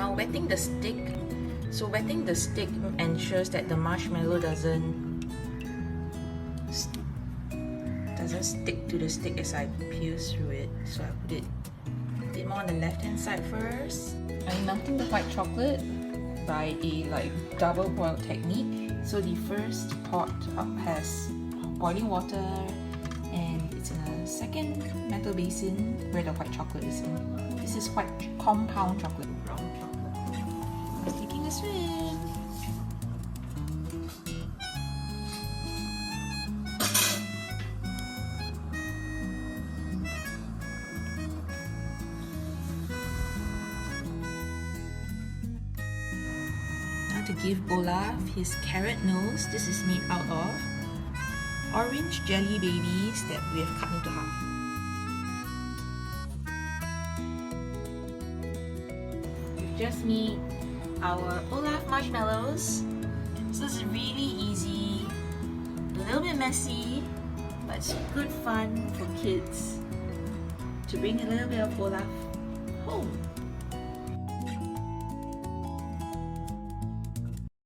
now wetting the stick. So wetting the stick ensures that the marshmallow doesn't stick to the stick as I peel through it. So I put it a bit more on the left hand side first. I'm melting the white chocolate by a double boil technique. So the first pot up has boiling water, and it's in a second metal basin where the white chocolate is in. This is white compound chocolate, brown chocolate. It's taking a swim. Now to give Olaf his carrot nose, this is made out of orange jelly babies that we have cut into half. We've just made our Olaf marshmallows. So this is really easy, a little bit messy, but it's good fun for kids to bring a little bit of Olaf home.